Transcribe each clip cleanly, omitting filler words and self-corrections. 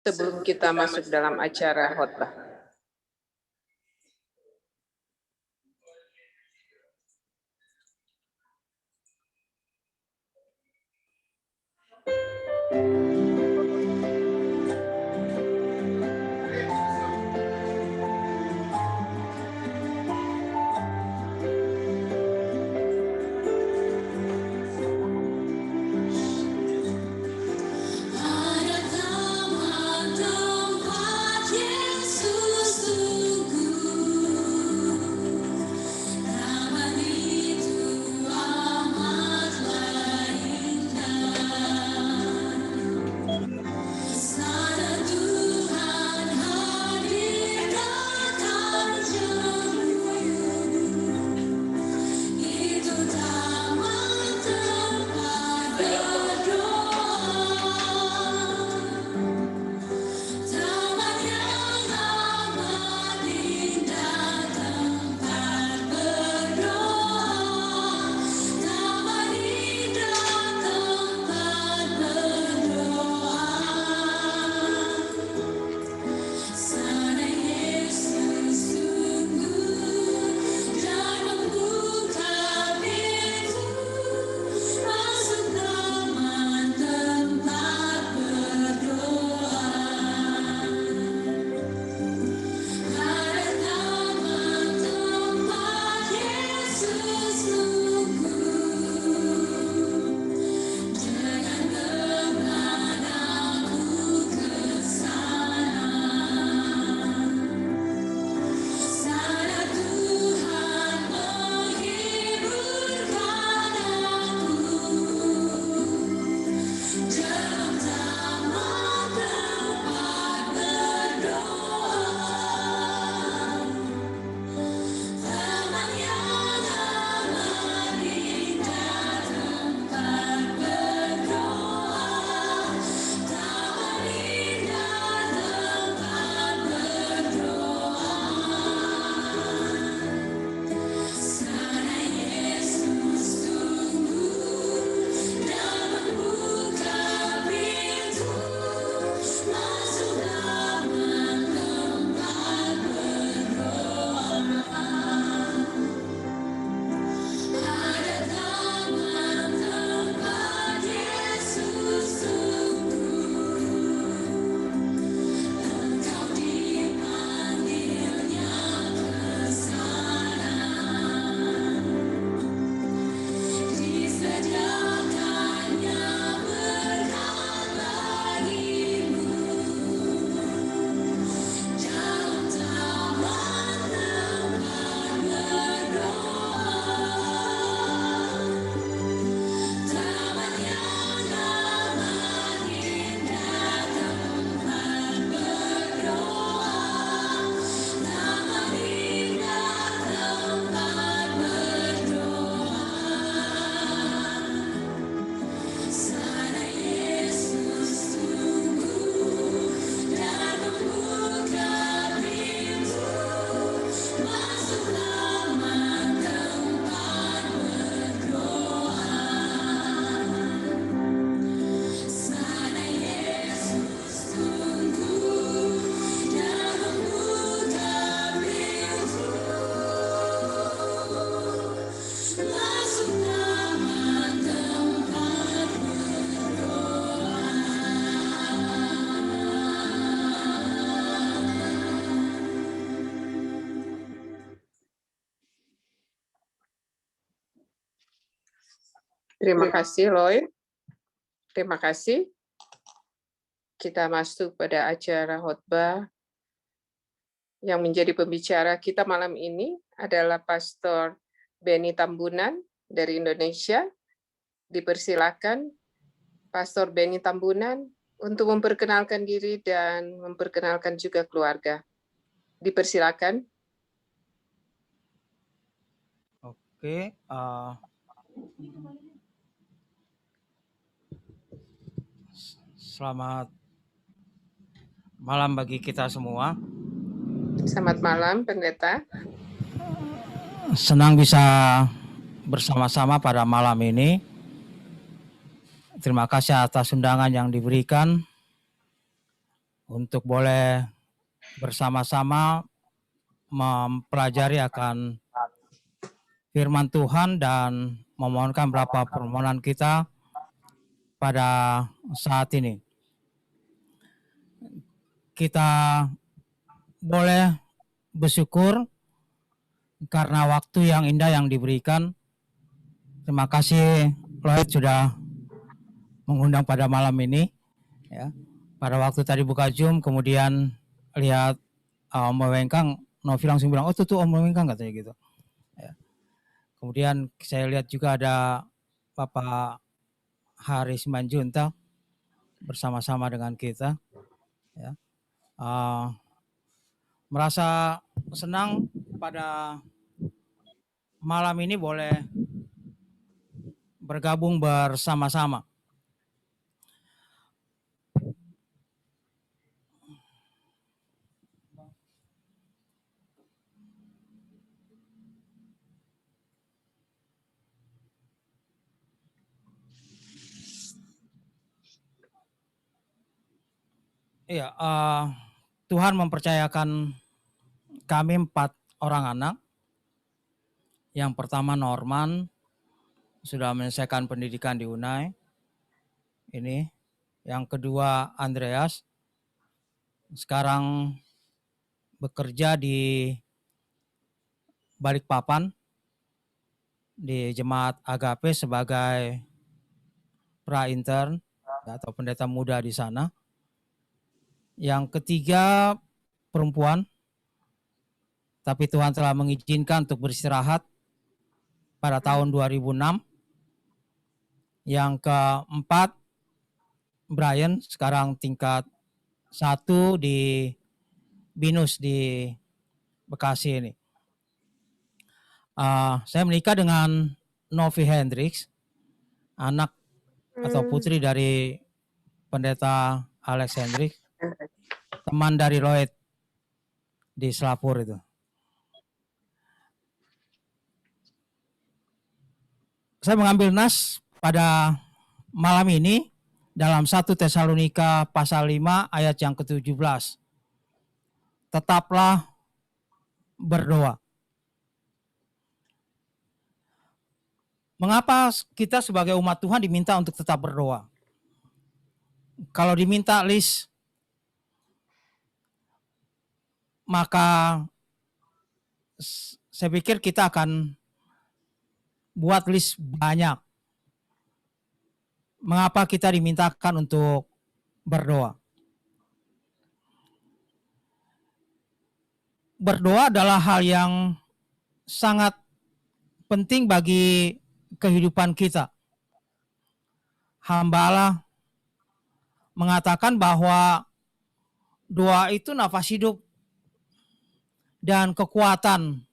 sebelum kita masuk dalam acara khotbah. Terima kasih, Loy. Terima kasih. Kita masuk pada acara khotbah. Yang menjadi pembicara kita malam ini adalah Pastor Benny Tambunan dari Indonesia. Dipersilakan Pastor Benny Tambunan untuk memperkenalkan diri dan memperkenalkan juga keluarga. Dipersilakan. Oke, selamat malam bagi kita semua. Selamat malam, Pendeta. Senang bisa bersama-sama pada malam ini. Terima kasih atas undangan yang diberikan untuk boleh bersama-sama mempelajari akan firman Tuhan dan memohonkan beberapa permohonan kita pada saat ini. Kita boleh bersyukur karena waktu yang indah yang diberikan. Terima kasih Lloyd sudah mengundang pada malam ini. Ya. Pada waktu tadi buka Zoom, kemudian lihat Om Wengkang, Novi langsung bilang, oh tuh Om Wengkang katanya gitu. Ya. Kemudian saya lihat juga ada Bapak Haris Manjunta bersama-sama dengan kita. Ya. Merasa senang pada malam ini boleh bergabung bersama-sama. Iya, Tuhan mempercayakan kami 4 orang anak. Yang pertama Norman, sudah menyelesaikan pendidikan di UNAI. Ini. Yang kedua Andreas, sekarang bekerja di Balikpapan, di Jemaat Agape sebagai pra-intern atau pendeta muda di sana. Yang ketiga perempuan, tapi Tuhan telah mengizinkan untuk beristirahat pada tahun 2006. Yang keempat Brian, sekarang tingkat 1 di BINUS di Bekasi ini. Saya menikah dengan Novi Hendricks, anak atau putri dari pendeta Alex Hendricks, teman dari Lloyd di Selapur itu. Saya mengambil nas pada malam ini dalam 1 Tesalonika pasal 5 ayat yang ke-17. Tetaplah berdoa. Mengapa kita sebagai umat Tuhan diminta untuk tetap berdoa? Kalau diminta list, maka saya pikir kita akan buat list banyak. Mengapa kita dimintakan untuk berdoa? Berdoa adalah hal yang sangat penting bagi kehidupan kita. Hamba Allah mengatakan bahwa doa itu nafas hidup dan kekuatan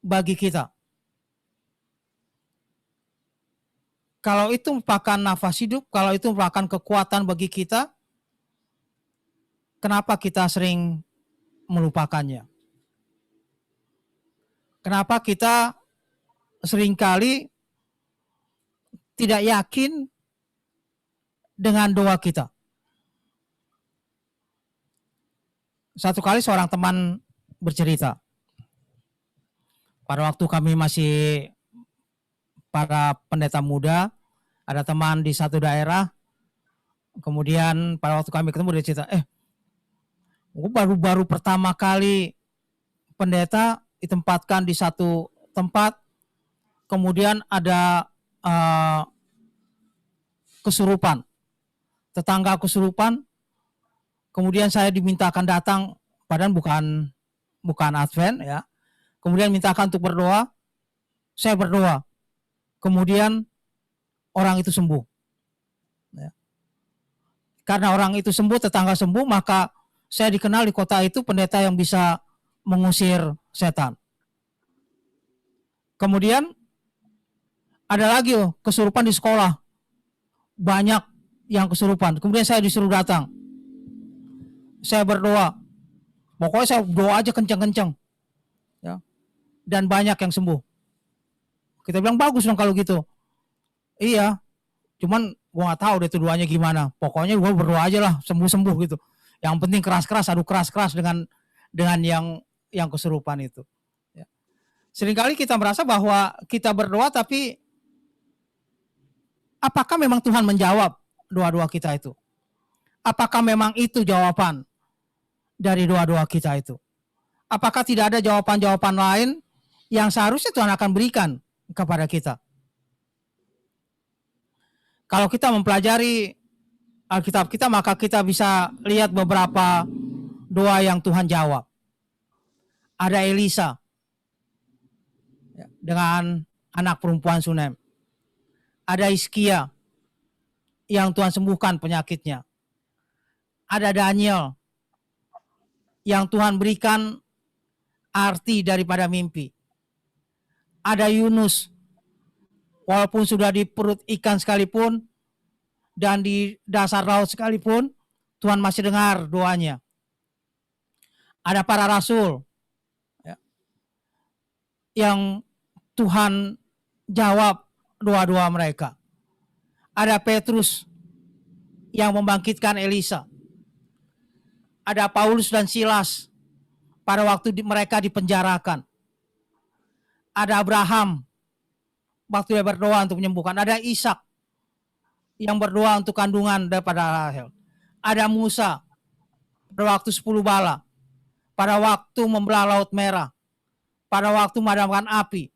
bagi kita. Kalau itu merupakan nafas hidup, kalau itu merupakan kekuatan bagi kita, kenapa kita sering melupakannya? Kenapa kita seringkali tidak yakin dengan doa kita? Satu kali seorang teman bercerita, pada waktu kami masih para pendeta muda, ada teman di satu daerah, kemudian pada waktu kami ketemu dia cerita, baru pertama kali pendeta ditempatkan di satu tempat, kemudian ada kesurupan, tetangga kesurupan, kemudian saya dimintakan datang, padahal bukan Advent ya, kemudian mintakan untuk berdoa, saya berdoa, kemudian orang itu sembuh. Ya. Karena orang itu sembuh, tetangga sembuh, maka saya dikenal di kota itu pendeta yang bisa mengusir setan. Kemudian ada lagi kesurupan di sekolah. Banyak yang kesurupan. Kemudian saya disuruh datang. Saya berdoa. Pokoknya saya doa aja kenceng-kenceng. Ya. Dan banyak yang sembuh. Kita bilang bagus dong kalau gitu. Iya. Cuman gue nggak tahu deh tuduhannya gimana. Pokoknya gue berdoa aja lah sembuh-sembuh gitu. Yang penting keras-keras, adu keras-keras dengan yang kesurupan itu. Ya. Seringkali kita merasa bahwa kita berdoa, tapi apakah memang Tuhan menjawab doa-doa kita itu? Apakah memang itu jawaban dari doa-doa kita itu? Apakah tidak ada jawaban-jawaban lain yang seharusnya Tuhan akan berikan kepada kita? Kalau kita mempelajari Alkitab kita, maka kita bisa lihat beberapa doa yang Tuhan jawab. Ada Elisa dengan anak perempuan Sunem. Ada Hizkia yang Tuhan sembuhkan penyakitnya. Ada Daniel yang Tuhan berikan arti daripada mimpi. Ada Yunus, walaupun sudah di perut ikan sekalipun dan di dasar laut sekalipun, Tuhan masih dengar doanya. Ada para rasul ya, yang Tuhan jawab doa-doa mereka. Ada Petrus yang membangkitkan Elisa. Ada Paulus dan Silas pada waktu mereka dipenjarakan. Ada Abraham waktu dia berdoa untuk menyembuhkan. Ada Ishak yang berdoa untuk kandungan daripada Rahel. Ada Musa pada waktu 10 bala. Pada waktu membelah Laut Merah. Pada waktu memadamkan api.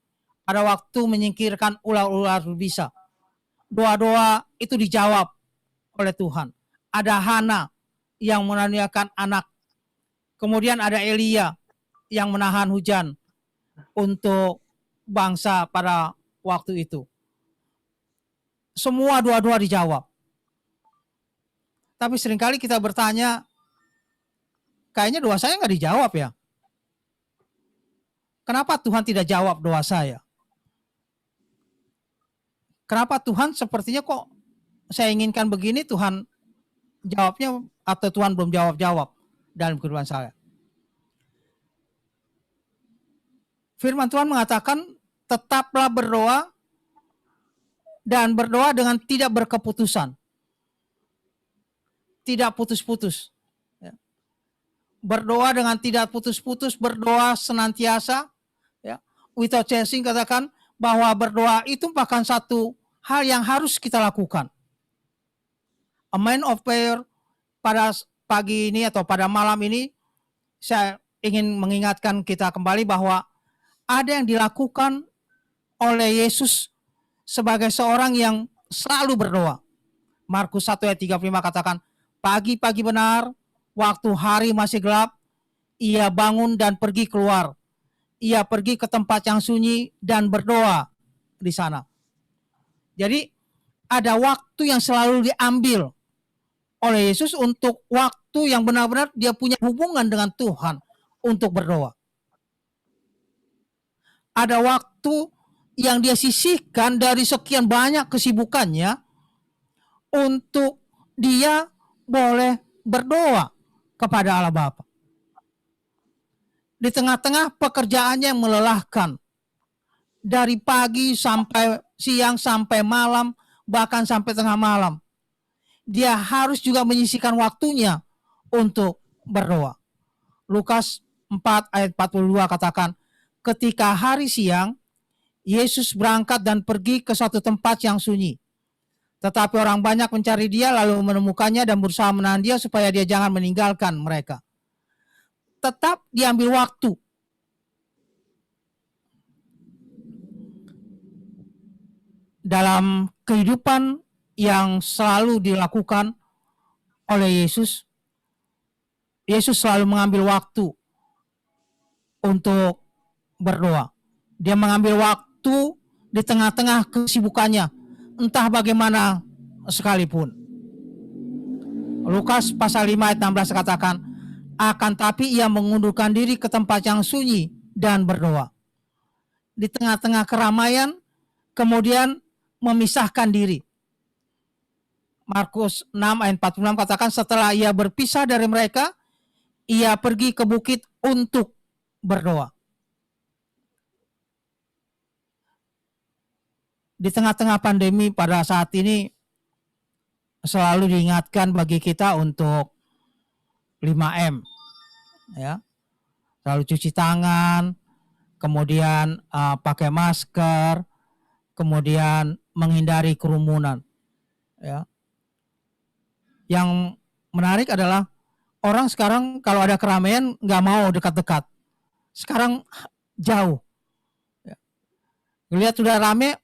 Pada waktu menyingkirkan ular-ular berbisa. Doa-doa itu dijawab oleh Tuhan. Ada Hana yang menganiakan anak. Kemudian ada Elia yang menahan hujan untuk bangsa pada waktu itu. Semua doa-doa dijawab. Tapi seringkali kita bertanya, kayaknya doa saya nggak dijawab ya. Kenapa Tuhan tidak jawab doa saya? Kenapa Tuhan sepertinya kok saya inginkan begini, Tuhan jawabnya atau Tuhan belum jawab-jawab dalam kehidupan saya? Firman Tuhan mengatakan, tetaplah berdoa dan berdoa dengan tidak berkeputusan. Tidak putus-putus. Berdoa dengan tidak putus-putus, berdoa senantiasa. Ya. Without ceasing, katakan bahwa berdoa itu merupakan satu hal yang harus kita lakukan. A man of prayer, pada pagi ini atau pada malam ini, saya ingin mengingatkan kita kembali bahwa ada yang dilakukan oleh Yesus sebagai seorang yang selalu berdoa. Markus 1 ayat 35 katakan, pagi-pagi benar, waktu hari masih gelap, ia bangun dan pergi keluar. Ia pergi ke tempat yang sunyi dan berdoa di sana. Jadi ada waktu yang selalu diambil oleh Yesus untuk waktu yang benar-benar dia punya hubungan dengan Tuhan untuk berdoa. Ada waktu yang dia sisihkan dari sekian banyak kesibukannya untuk dia boleh berdoa kepada Allah Bapa. Di tengah-tengah pekerjaannya yang melelahkan, dari pagi sampai siang sampai malam, bahkan sampai tengah malam, dia harus juga menyisihkan waktunya untuk berdoa. Lukas 4 ayat 42 katakan, ketika hari siang, Yesus berangkat dan pergi ke suatu tempat yang sunyi. Tetapi orang banyak mencari dia lalu menemukannya dan berusaha menahan dia supaya dia jangan meninggalkan mereka. Tetap diambil waktu. Dalam kehidupan yang selalu dilakukan oleh Yesus, Yesus selalu mengambil waktu untuk berdoa. Dia mengambil waktu di tengah-tengah kesibukannya, entah bagaimana sekalipun. Lukas pasal 5 ayat 16 katakan, akan tapi ia mengundurkan diri ke tempat yang sunyi dan berdoa. Di tengah-tengah keramaian, kemudian memisahkan diri. Markus 6 ayat 46 katakan, setelah ia berpisah dari mereka, ia pergi ke bukit untuk berdoa. Di tengah-tengah pandemi pada saat ini, selalu diingatkan bagi kita untuk 5M, ya. Selalu cuci tangan, kemudian pakai masker, kemudian menghindari kerumunan, ya. Yang menarik adalah orang sekarang kalau ada keramaian nggak mau dekat-dekat. Sekarang jauh. Ya. Lihat sudah rame,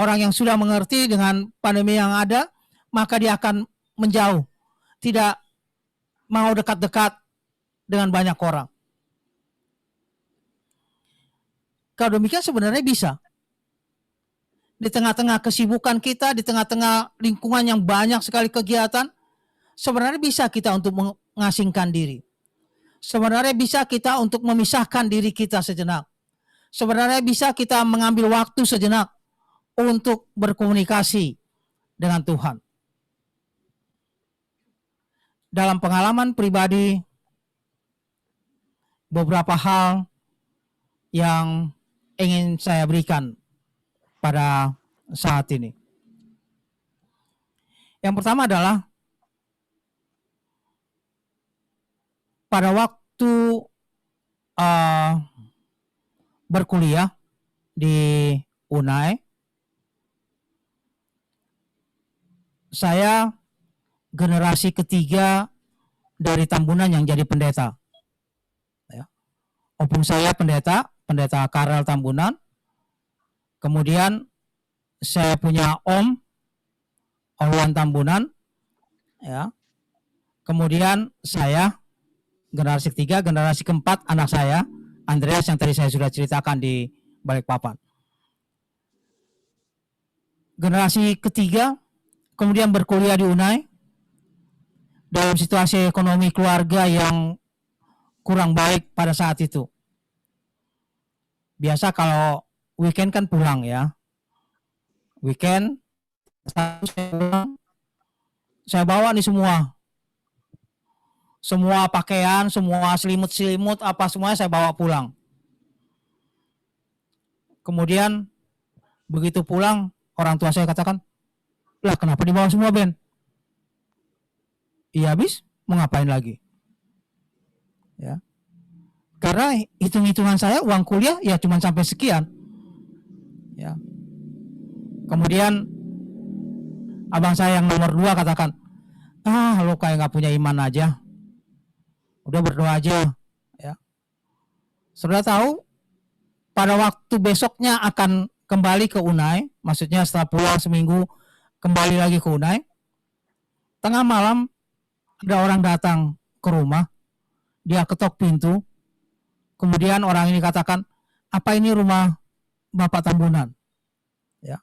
orang yang sudah mengerti dengan pandemi yang ada, maka dia akan menjauh. Tidak mau dekat-dekat dengan banyak orang. Kalau demikian sebenarnya bisa. Di tengah-tengah kesibukan kita, di tengah-tengah lingkungan yang banyak sekali kegiatan, sebenarnya bisa kita untuk mengasingkan diri. Sebenarnya bisa kita untuk memisahkan diri kita sejenak. Sebenarnya bisa kita mengambil waktu sejenak untuk berkomunikasi dengan Tuhan. Dalam pengalaman pribadi, beberapa hal yang ingin saya berikan pada saat ini. Yang pertama adalah pada waktu berkuliah di UNAI, saya generasi ketiga dari Tambunan yang jadi pendeta. Ya. Opung saya pendeta Karel Tambunan. Kemudian saya punya Om Oluan Tambunan, ya. Kemudian saya generasi ketiga, generasi keempat anak saya Andreas yang tadi saya sudah ceritakan di Balikpapan. Generasi ketiga kemudian berkuliah di UNAI dalam situasi ekonomi keluarga yang kurang baik pada saat itu. Biasa kalau weekend kan pulang, ya. Weekend saya bawa nih semua pakaian, semua selimut apa semuanya saya bawa pulang. Kemudian begitu pulang, orang tua saya katakan, lah kenapa dibawa semua, Ben? Iya habis, mau ngapain lagi? Ya. Karena hitung-hitungan saya uang kuliah ya cuma sampai sekian. Ya. Kemudian abang saya yang nomor 2 katakan, lo kayak nggak punya iman aja, udah berdoa aja. Ya. Saudara tahu, pada waktu besoknya akan kembali ke UNAI, maksudnya setelah pulang seminggu kembali lagi ke UNAI, tengah malam ada orang datang ke rumah, dia ketok pintu, kemudian orang ini katakan, apa ini rumah Bapak Tambunan? Ya.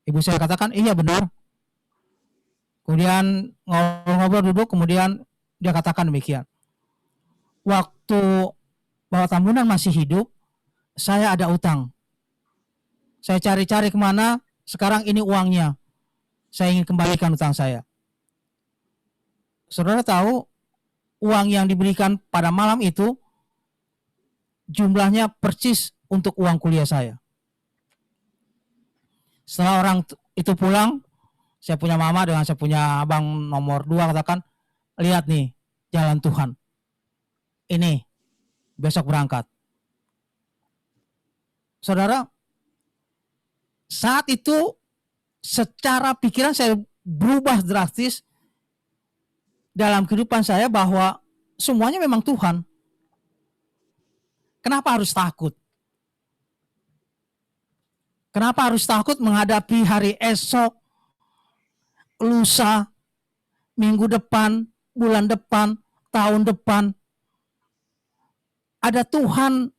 Ibu saya katakan, iya benar. Kemudian ngobrol-ngobrol duduk, kemudian dia katakan demikian. Waktu Bapak Tambunan masih hidup, saya ada utang. Saya cari-cari kemana, sekarang ini uangnya. Saya ingin kembalikan utang saya. Saudara tahu, uang yang diberikan pada malam itu, jumlahnya persis untuk uang kuliah saya. Setelah orang itu pulang, saya punya mama dengan saya punya abang nomor 2 katakan, lihat nih jalan Tuhan. Ini besok berangkat. Saudara, saat itu secara pikiran saya berubah drastis dalam kehidupan saya bahwa semuanya memang Tuhan. Kenapa harus takut? Kenapa harus takut menghadapi hari esok, lusa, minggu depan, bulan depan, tahun depan? Ada Tuhan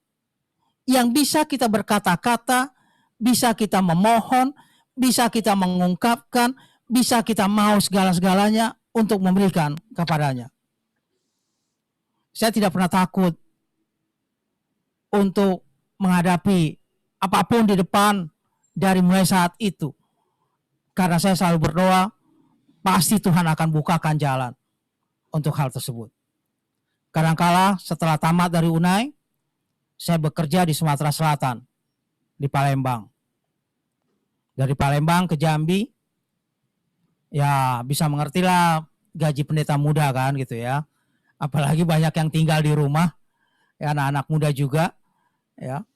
yang bisa kita berkata-kata, bisa kita memohon, bisa kita mengungkapkan, bisa kita mau segala-segalanya untuk memberikan kepadanya. Saya tidak pernah takut untuk menghadapi apapun di depan dari mulai saat itu. Karena saya selalu berdoa, pasti Tuhan akan bukakan jalan untuk hal tersebut. Kadangkala setelah tamat dari UNAI, saya bekerja di Sumatera Selatan, di Palembang. Dari Palembang ke Jambi, ya bisa mengertilah gaji pendeta muda kan gitu ya. Apalagi banyak yang tinggal di rumah, ya anak-anak muda juga ya.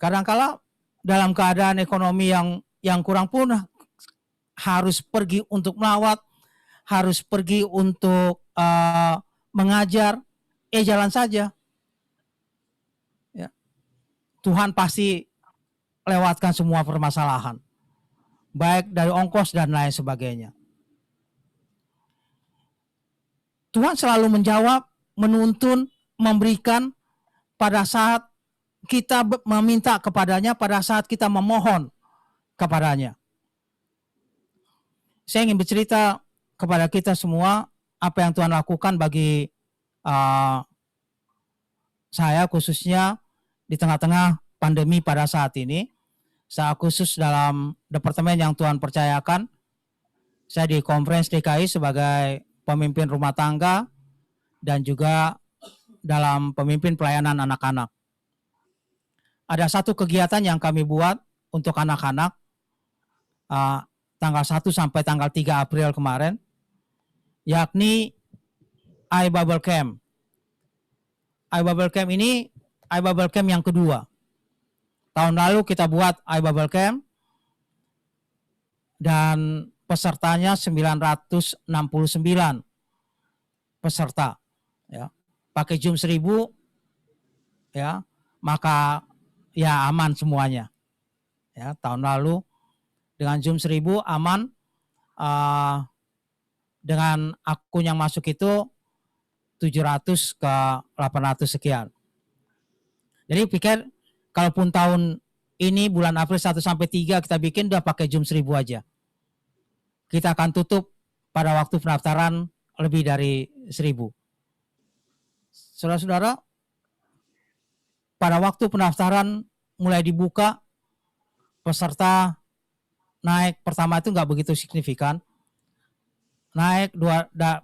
Kadangkala dalam keadaan ekonomi yang kurang pun harus pergi untuk melawat, harus pergi untuk mengajar, jalan saja. Ya. Tuhan pasti lewatkan semua permasalahan, baik dari ongkos dan lain sebagainya. Tuhan selalu menjawab, menuntun, memberikan pada saat kita meminta kepadanya, pada saat kita memohon kepadanya. Saya ingin bercerita kepada kita semua apa yang Tuhan lakukan bagi saya khususnya di tengah-tengah pandemi pada saat ini. Saya khusus dalam departemen yang Tuhan percayakan. Saya di Conference DKI sebagai pemimpin rumah tangga dan juga dalam pemimpin pelayanan anak-anak. Ada satu kegiatan yang kami buat untuk anak-anak tanggal 1 sampai tanggal 3 April kemarin, yakni iBubble Camp. iBubble Camp ini iBubble Camp yang kedua. Tahun lalu kita buat iBubble Camp dan pesertanya 969 peserta. Ya. Pakai Zoom 1000, ya, maka ya aman semuanya. Ya, tahun lalu dengan Zoom 1000 aman, dengan akun yang masuk itu 700 ke 800 sekian. Jadi pikir kalaupun tahun ini bulan April 1 sampai 3 kita bikin udah pakai Zoom 1000 aja. Kita akan tutup pada waktu pendaftaran lebih dari 1000. Saudara-saudara, pada waktu pendaftaran mulai dibuka, peserta naik pertama itu nggak begitu signifikan. Naik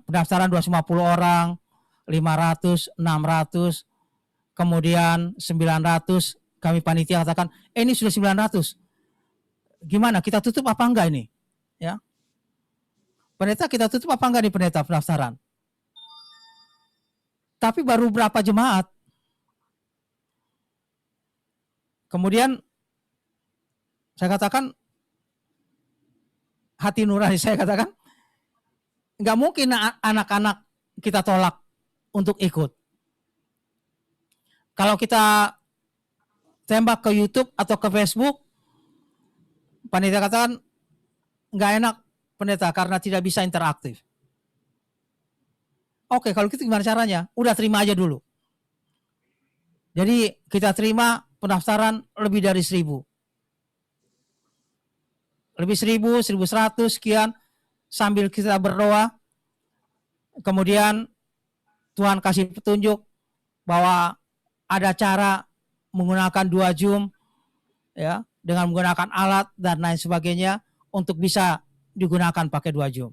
pendaftaran 250 orang, 500, 600, kemudian 900, kami panitia katakan, ini sudah 900. Gimana, kita tutup apa enggak ini? Ya. Pendeta, kita tutup apa enggak nih pendeta pendaftaran? Tapi baru berapa jemaat? Kemudian saya katakan, hati nurani saya katakan, nggak mungkin anak-anak kita tolak untuk ikut. Kalau kita tembak ke YouTube atau ke Facebook, panitia katakan nggak enak pendeta karena tidak bisa interaktif. Oke, kalau gitu gimana caranya? Udah terima aja dulu. Jadi kita terima pendaftaran lebih dari 1000. Lebih 1000, 1100 sekian, sambil kita berdoa. Kemudian Tuhan kasih petunjuk bahwa ada cara menggunakan 2 Zoom, ya, dengan menggunakan alat dan lain sebagainya untuk bisa digunakan pakai 2 Zoom.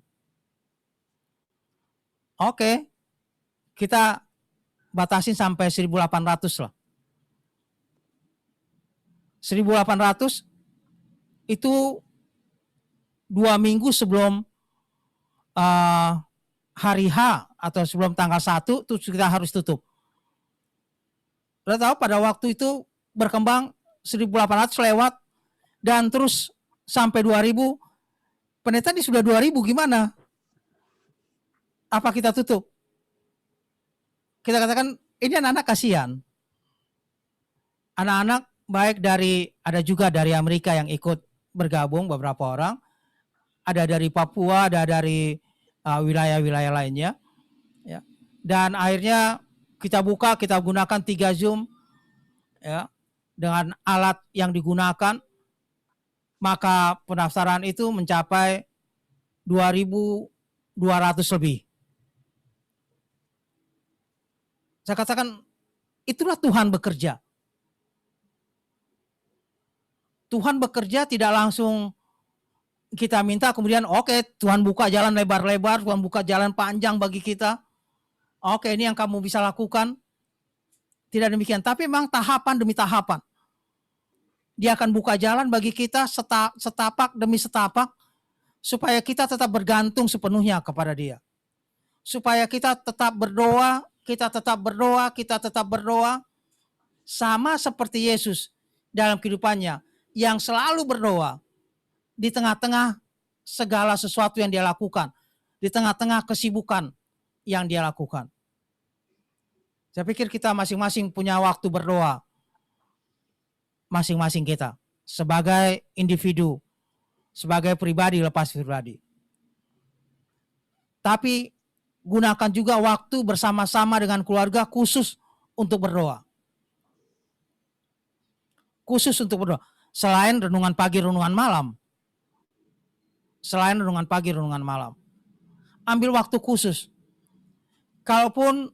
Oke, kita batasin sampai 1800 lah. 1800 itu 2 minggu sebelum hari H atau sebelum tanggal 1 itu kita harus tutup. Udah tahu pada waktu itu berkembang 1800 lewat dan terus sampai 2000. Pendeta ini sudah 2000 gimana? Apa kita tutup? Kita katakan ini anak-anak kasihan. Anak-anak baik ada juga dari Amerika yang ikut bergabung beberapa orang. Ada dari Papua, ada dari wilayah-wilayah lainnya. Ya. Dan akhirnya kita buka, kita gunakan 3 Zoom, ya, dengan alat yang digunakan, maka pendaftaran itu mencapai 2.200 lebih. Saya katakan, itulah Tuhan bekerja. Tuhan bekerja tidak langsung kita minta kemudian oke, Tuhan buka jalan lebar-lebar, Tuhan buka jalan panjang bagi kita. Oke, ini yang kamu bisa lakukan. Tidak demikian, tapi memang tahapan demi tahapan. Dia akan buka jalan bagi kita setapak demi setapak supaya kita tetap bergantung sepenuhnya kepada Dia. Supaya kita tetap berdoa, sama seperti Yesus dalam kehidupannya yang selalu berdoa di tengah-tengah segala sesuatu yang Dia lakukan, di tengah-tengah kesibukan yang Dia lakukan. Saya pikir kita masing-masing punya waktu berdoa, masing-masing kita sebagai individu, sebagai pribadi lepas pribadi. Tapi gunakan juga waktu bersama-sama dengan keluarga khusus untuk berdoa. Khusus untuk berdoa. Selain renungan pagi, renungan malam. Ambil waktu khusus. Kalaupun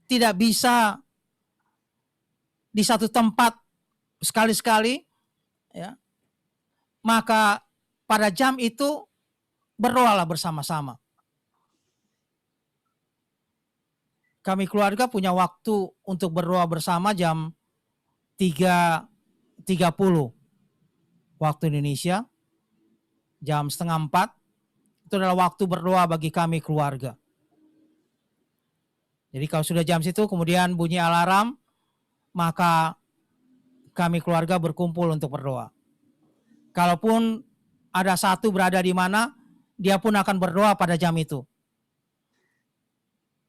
tidak bisa di satu tempat sekali-sekali, ya, maka pada jam itu berdoalah bersama-sama. Kami keluarga punya waktu untuk berdoa bersama jam 3.30 waktu Indonesia, jam 3:30 itu adalah waktu berdoa bagi kami keluarga. Jadi kalau sudah jam situ kemudian bunyi alarm, maka kami keluarga berkumpul untuk berdoa. Kalaupun ada satu berada di mana, dia pun akan berdoa pada jam itu.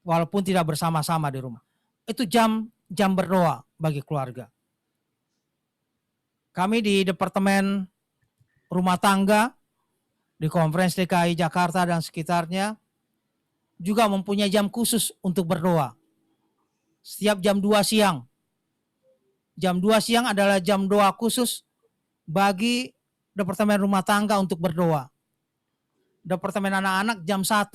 Walaupun tidak bersama-sama di rumah. Itu jam berdoa bagi keluarga. Kami di Departemen Rumah Tangga, di Konferensi DKI Jakarta dan sekitarnya, juga mempunyai jam khusus untuk berdoa. Setiap jam 2 siang. Jam 2 siang adalah jam doa khusus bagi Departemen Rumah Tangga untuk berdoa. Departemen Anak-anak jam 1.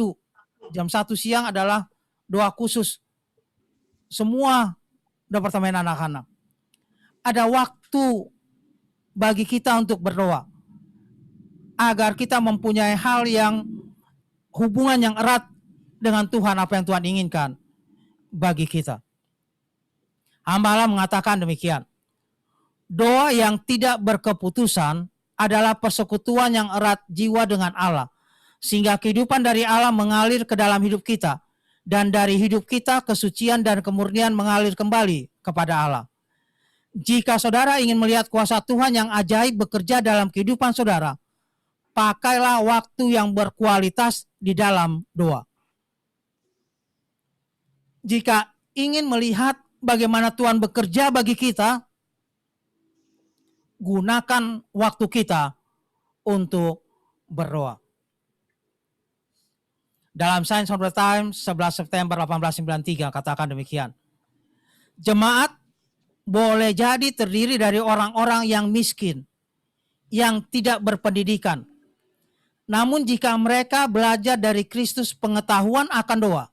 Jam 1 siang adalah doa khusus semua Departemen Anak-anak. Ada waktu bagi kita untuk berdoa agar kita mempunyai hal yang hubungan yang erat dengan Tuhan, apa yang Tuhan inginkan bagi kita. Hamba Allah mengatakan demikian. Doa yang tidak berkeputusan adalah persekutuan yang erat jiwa dengan Allah, sehingga kehidupan dari Allah mengalir ke dalam hidup kita, dan dari hidup kita kesucian dan kemurnian mengalir kembali kepada Allah. Jika saudara ingin melihat kuasa Tuhan yang ajaib bekerja dalam kehidupan saudara, pakailah waktu yang berkualitas di dalam doa. Jika ingin melihat bagaimana Tuhan bekerja bagi kita, gunakan waktu kita untuk berdoa. Dalam Signs of the Times 11 September 1893 katakan demikian. Jemaat boleh jadi terdiri dari orang-orang yang miskin, yang tidak berpendidikan. Namun jika mereka belajar dari Kristus pengetahuan akan doa,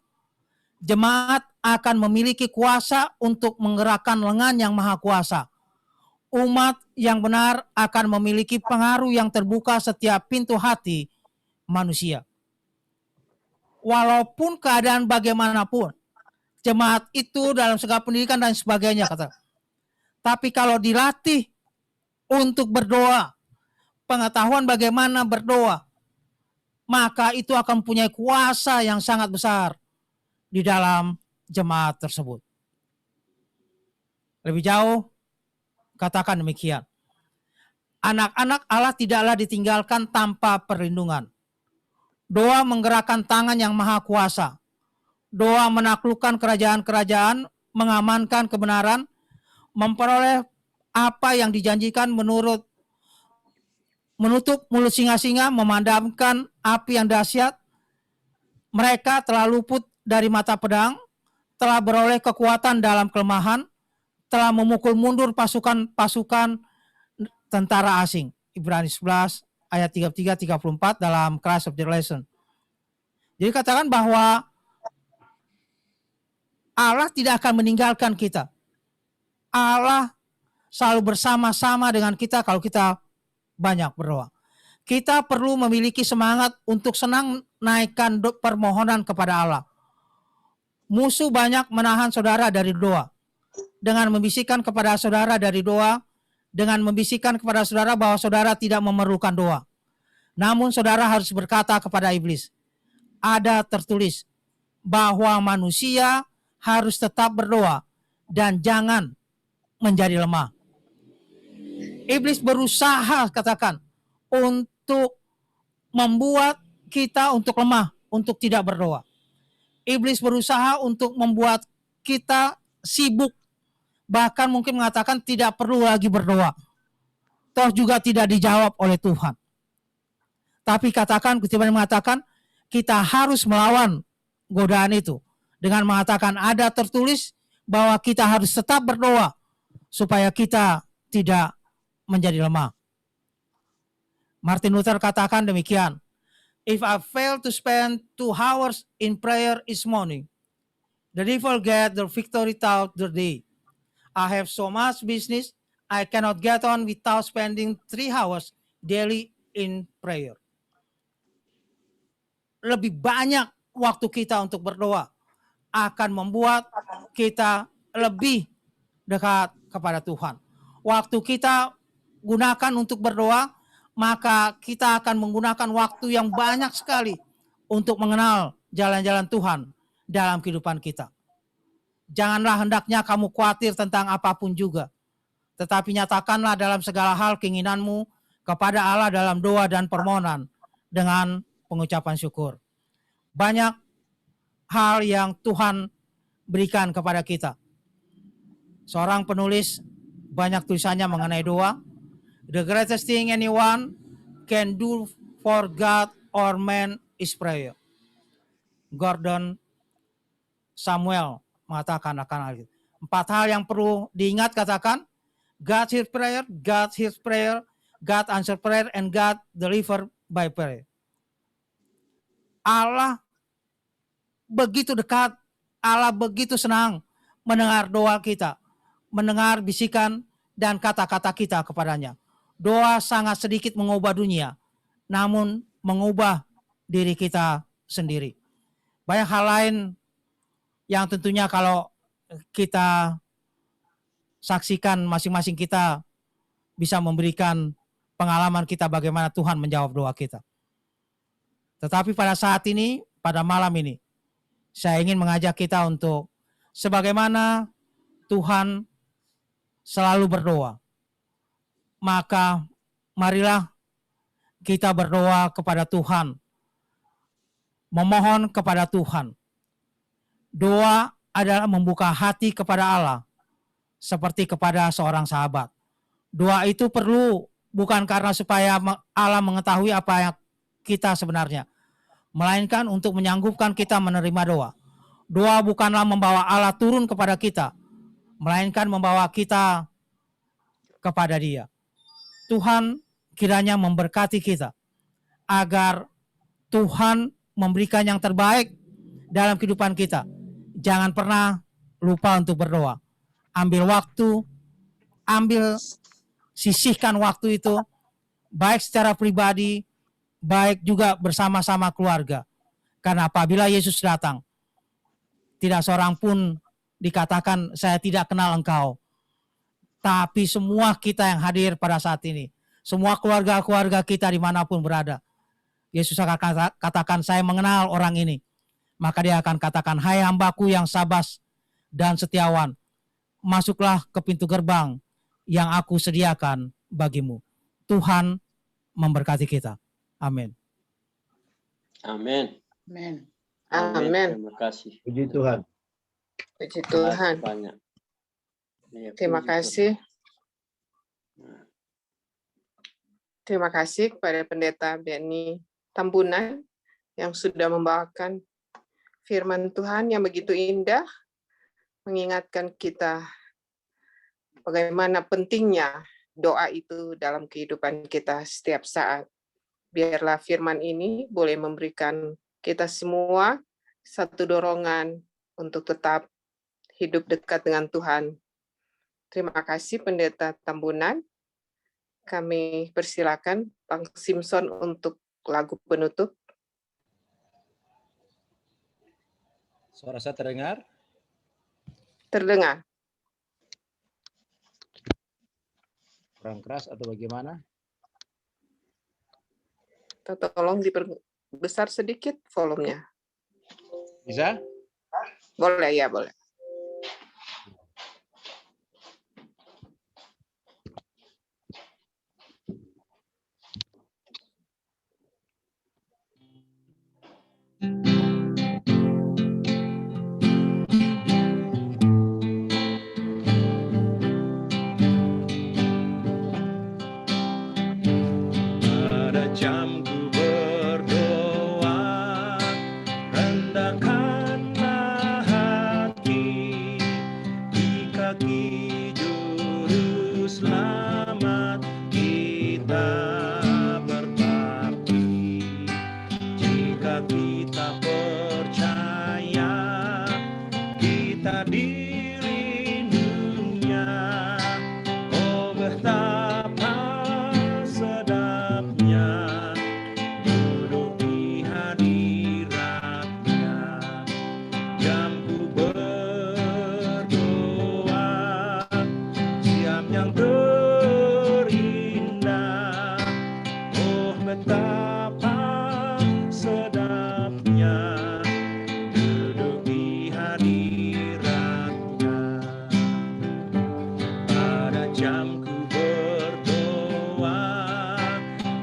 jemaat akan memiliki kuasa untuk menggerakkan lengan yang maha kuasa. Umat yang benar akan memiliki pengaruh yang terbuka setiap pintu hati manusia. Walaupun keadaan bagaimanapun, jemaat itu dalam segala pendidikan dan sebagainya, kata. Tapi kalau dilatih untuk berdoa, pengetahuan bagaimana berdoa, maka itu akan punya kuasa yang sangat besar di dalam jemaat tersebut. Lebih jauh, katakan demikian. Anak-anak Allah tidaklah ditinggalkan tanpa perlindungan. Doa menggerakkan tangan yang maha kuasa. Doa menaklukkan kerajaan-kerajaan, mengamankan kebenaran, memperoleh apa yang dijanjikan menutup mulut singa-singa, memadamkan api yang dahsyat. Mereka telah luput dari mata pedang, telah beroleh kekuatan dalam kelemahan, telah memukul mundur pasukan-pasukan tentara asing. Ibrani 11 ayat 33-34 dalam Christ of the Lesson. Jadi katakan bahwa Allah tidak akan meninggalkan kita. Allah selalu bersama-sama dengan kita kalau kita banyak berdoa. Kita perlu memiliki semangat untuk senang naikkan permohonan kepada Allah. Musuh banyak menahan saudara dari doa. Dengan membisikkan kepada saudara dari doa, dengan membisikkan kepada saudara bahwa saudara tidak memerlukan doa. Namun saudara harus berkata kepada iblis, ada tertulis bahwa manusia harus tetap berdoa dan jangan menjadi lemah. Iblis berusaha, katakan, untuk membuat kita untuk lemah, untuk tidak berdoa. Iblis berusaha untuk membuat kita sibuk, bahkan mungkin mengatakan tidak perlu lagi berdoa. Toh juga tidak dijawab oleh Tuhan. Tapi katakan, ketika mengatakan kita harus melawan godaan itu dengan mengatakan ada tertulis bahwa kita harus tetap berdoa supaya kita tidak menjadi lemah. Martin Luther katakan demikian, if I fail to spend 2 hours in prayer each morning, the devil get the victory throughout the day. I have so much business, I cannot get on without spending 3 hours daily in prayer. Lebih banyak waktu kita untuk berdoa akan membuat kita lebih dekat kepada Tuhan. Waktu kita gunakan untuk berdoa, maka kita akan menggunakan waktu yang banyak sekali untuk mengenal jalan-jalan Tuhan dalam kehidupan kita. Janganlah hendaknya kamu khawatir tentang apapun juga, tetapi nyatakanlah dalam segala hal keinginanmu kepada Allah dalam doa dan permohonan dengan pengucapan syukur. Banyak hal yang Tuhan berikan kepada kita. Seorang penulis banyak tulisannya mengenai doa. The greatest thing anyone can do for God or man is prayer. Gordon Samuel mengatakan akan hal itu. 4 hal yang perlu diingat, katakan, God hears prayer, God hears prayer, God answer prayer, and God deliver by prayer. Allah begitu dekat, Allah begitu senang mendengar doa kita, mendengar bisikan dan kata-kata kita kepadanya. Doa sangat sedikit mengubah dunia, namun mengubah diri kita sendiri. Banyak hal lain yang tentunya kalau kita saksikan, masing-masing kita bisa memberikan pengalaman kita bagaimana Tuhan menjawab doa kita. Tetapi pada saat ini, pada malam ini, saya ingin mengajak kita untuk sebagaimana Tuhan selalu berdoa, maka marilah kita berdoa kepada Tuhan, memohon kepada Tuhan. Doa adalah membuka hati kepada Allah seperti kepada seorang sahabat. Doa itu perlu bukan karena supaya Allah mengetahui apa yang kita sebenarnya, melainkan untuk menyanggupkan kita menerima doa. Doa bukanlah membawa Allah turun kepada kita, melainkan membawa kita kepada Dia. Tuhan kiranya memberkati kita agar Tuhan memberikan yang terbaik dalam kehidupan kita. Jangan pernah lupa untuk berdoa. Ambil waktu, sisihkan waktu itu, baik secara pribadi, baik juga bersama-sama keluarga. Karena apabila Yesus datang, tidak seorang pun dikatakan saya tidak kenal engkau. Tapi semua kita yang hadir pada saat ini, semua keluarga-keluarga kita dimanapun berada, Yesus akan katakan saya mengenal orang ini. Maka dia akan katakan, hai hambaku yang sabar dan setiawan, masuklah ke pintu gerbang yang aku sediakan bagimu. Tuhan memberkati kita. Amin. Amin. Amin. Amin. Terima kasih. Puji Tuhan. Puji Tuhan. Banyak. Ya, Terima puji kasih. Tuhan. Terima kasih kepada Pendeta Benny Tambunan yang sudah membawakan firman Tuhan yang begitu indah, mengingatkan kita bagaimana pentingnya doa itu dalam kehidupan kita setiap saat. Biarlah firman ini boleh memberikan kita semua satu dorongan untuk tetap hidup dekat dengan Tuhan. Terima kasih Pendeta Tambunan. Kami persilakan Bang Simpson untuk lagu penutup. Suara saya terdengar? Terdengar. Kurang keras atau bagaimana? Tolong diperbesar sedikit volumenya. Bisa? Boleh, ya boleh. Pada jamku berdoa, rendahkanlah hati di kaki juru selamat kita berbakti. Jika kita percaya, kita dilindungnya. Oh betapa sedapnya duduk di hadiratnya. Jamku berdoa, siap yang terindah. Oh betapa sedapnya duduk di hadiratnya. Pada jamku berdoa,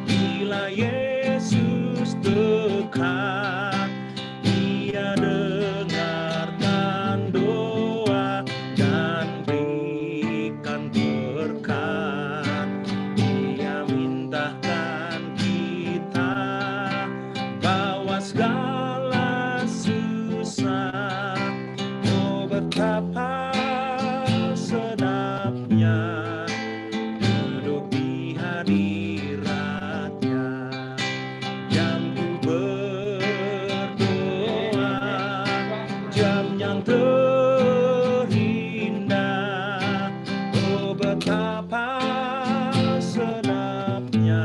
bila Yesus dekat, Dia dengarkan doa dan berikan berkat. Dia mintakan kita bawa segala susah. Oh betapa sedapnya duduk di hadiratnya. Jamku berdoa, jam yang terindah. Oh betapa sedapnya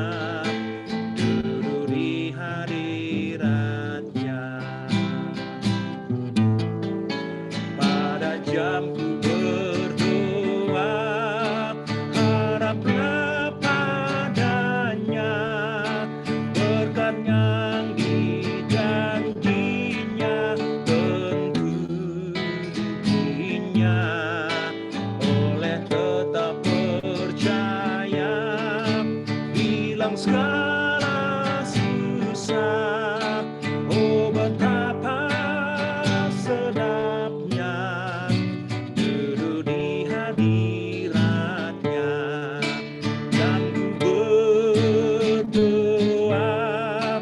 duduk di hadiratnya. Pada jamku berdoa, haraplah padanya berkat yang dijanjinya tentu diberinya. Oleh tetap percaya, hilang segala susah. Oh betapa sedapnya duduk di hadiratnya. Jamku berdoa,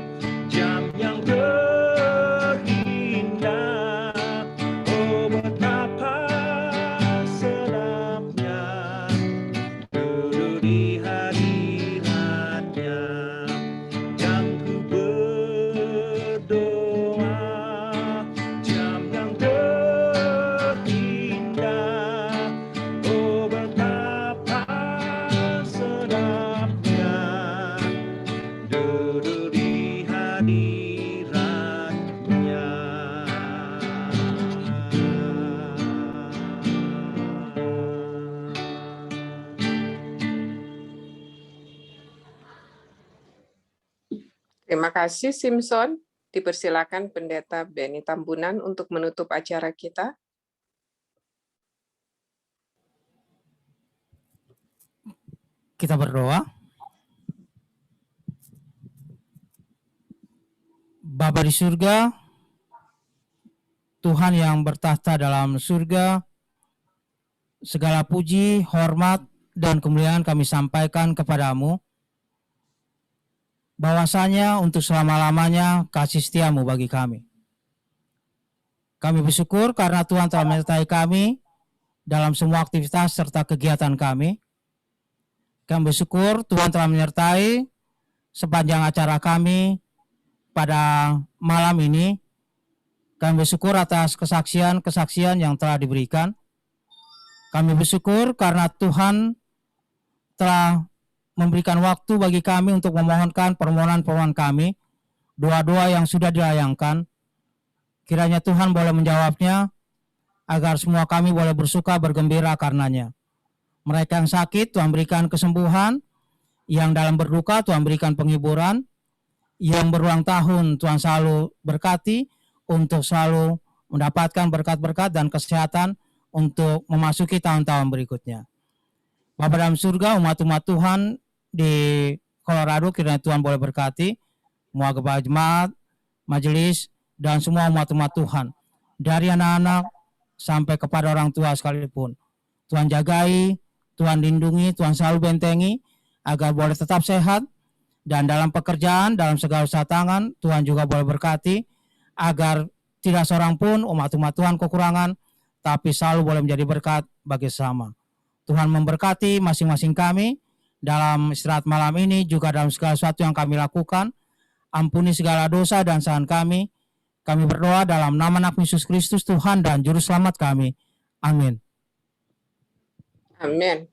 jam yang terindah. Oh betapa sedapnya duduk di hadiratnya. Jamku berdoa, jam yang terindah. Oh betapa sedapnya duduk di hadiratnya. Terima kasih, Simpson. Dipersilakan Pendeta Benny Tambunan untuk menutup acara kita. Kita berdoa. Bapa di surga, Tuhan yang bertahta dalam surga, segala puji, hormat, dan kemuliaan kami sampaikan kepadamu, bahwasanya untuk selama-lamanya kasih setiamu bagi kami. Kami bersyukur karena Tuhan telah menyertai kami dalam semua aktivitas serta kegiatan kami. Kami bersyukur Tuhan telah menyertai sepanjang acara kami pada malam ini. Kami bersyukur atas kesaksian-kesaksian yang telah diberikan. Kami bersyukur karena Tuhan telah memberikan waktu bagi kami untuk memohonkan permohonan-permohonan kami, doa-doa yang sudah dilayangkan. Kiranya Tuhan boleh menjawabnya, agar semua kami boleh bersuka bergembira karenanya. Mereka yang sakit, Tuhan berikan kesembuhan. Yang dalam berduka, Tuhan berikan penghiburan. yang berulang tahun. Tuhan selalu berkati untuk selalu mendapatkan berkat-berkat dan kesehatan untuk memasuki tahun-tahun berikutnya. Bapa dalam surga, umat-umat Tuhan di Colorado, kiranya Tuhan boleh berkati semua kepala jemaat, majelis, dan semua umat-umat Tuhan. Dari anak-anak sampai kepada orang tua sekalipun. Tuhan jagai, Tuhan lindungi, Tuhan selalu bentengi, agar boleh tetap sehat, dan dalam pekerjaan, dalam segala usaha tangan, Tuhan juga boleh berkati, agar tidak seorang pun umat-umat Tuhan kekurangan, tapi selalu boleh menjadi berkat bagi sesama. Tuhan memberkati masing-masing kami, dalam istirahat malam ini, juga dalam segala sesuatu yang kami lakukan. Ampuni segala dosa dan kesalahan kami. Kami berdoa dalam nama Anak Yesus Kristus, Tuhan dan Juru Selamat kami. Amin. Amin.